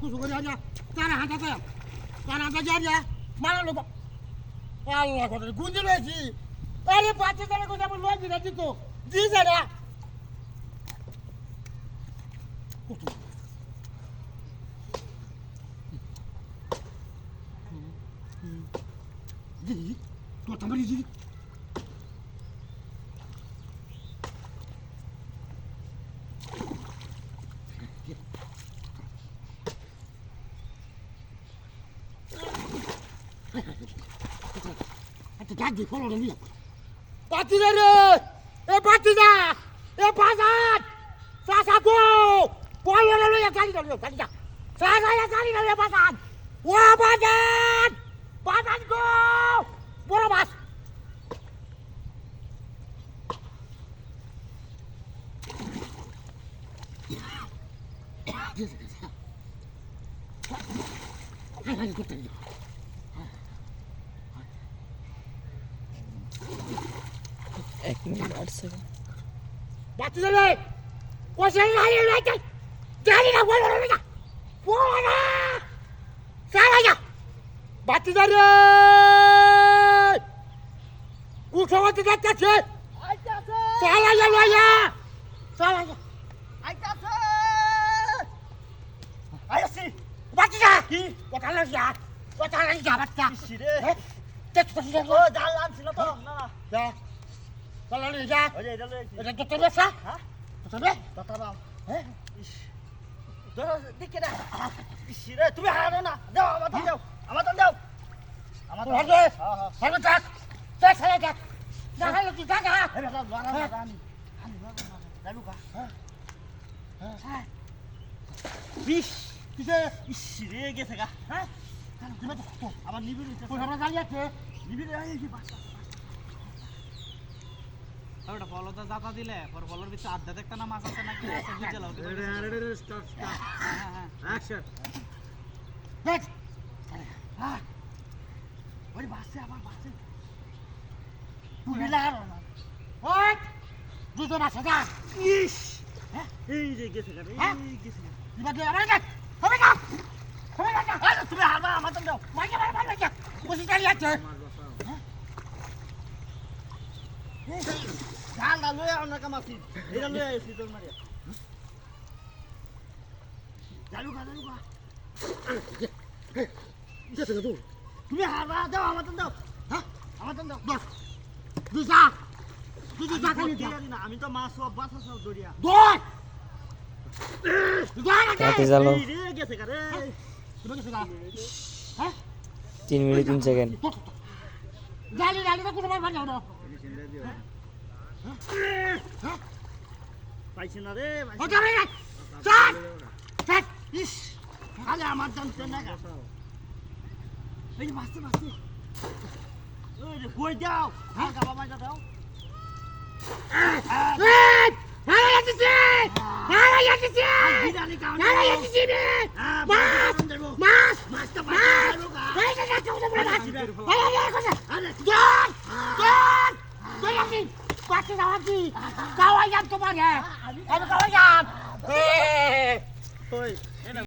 kusu ko dia. Cara hanta saya. Cara hanta dia. Mana lo? Allah ko gunji lesi. Are pache tare ko jamu loji na dito. Di sana. Kutu. Jadi, tu tambah di sini. Jadi follow the lead. Partizare! E partiza! E pasat! Sasaku! Follow the lead kali dah, kali dah. Sasa ya kali dah pasat. Wah pasat! Pasatku! Bola mas. Hai kau tadi. एक minute 8 second बात चले question नहीं लेके जानी ना बोलो ना बोलो ना साला जा बात चले उठो मत देखते छे आइता से साला जा लो या साला जा आइता से आइता से बात जा की बताला जा बच्चा Sire. tek tek Oh, jalan sila to. Na. ya kalau ni ja Oh, ya jalan. ada dokter biasa Ha? dokter be Tata Eh? Ish. Dah dikit dah. Sire, tu hara na. Daw, amatan daw. Amatan daw. Amatan. Ada. Ha ha. Harus tak saya tak dah kalau kita dah Eh, dah luar ni. Dah luka. Ha. Bish. kita Sire gese ka. ha gimana tu Aman nibiru itu. kau orang kalian tu Nibiru aja ki bas. ওটা ফলতা জাতা দিলে পর ফলর ভিতরে আড্ডা দেখতে না মাছ আছে নাকি আছে বুঝে লাও Start. হ্যাঁ হ্যাঁ Action. Nex Ha. Oi, bas abar bas. pulang oi duduk masa dah Ish. এই যে গেছে গা হ্যাঁ? এই গেছে গা di bagi orang kan kau dah আরে তুমি হারবা আমাতন দাও macam mana macam mesti kalian tu ধান দা লয়ে আও না কামাছি এটা লয়ে আইছি তোর মারিয়া চালু গা dia tengah tu তুমি হারবা দাও আমাতন দাও হ্যাঁ আমাতন দাও dah bisa bisa kali dia জানি না আমি তো মাছ সব বাছা সব দড়িয়া doi jangan ताते चलो এই রে গেছে গা রে di bagi sudah ha 3 minute 3 second jali tak kudu mana dah পাইছে না রে kau cari kan sat sat ইস আলে আমার জানতে না গা এই মাছতে মাছতে ওই রে কই দাও হ্যাঁ গা বাবা দাও Hei, yang di sini, yang di sini, biryani cow yang di sini, mas, mas, hei, jangan jauh dari mas, hei, kau jangan, jangan lagi, pasti kau lagi, kau ayam tu mana, kau ayam, hei. ওই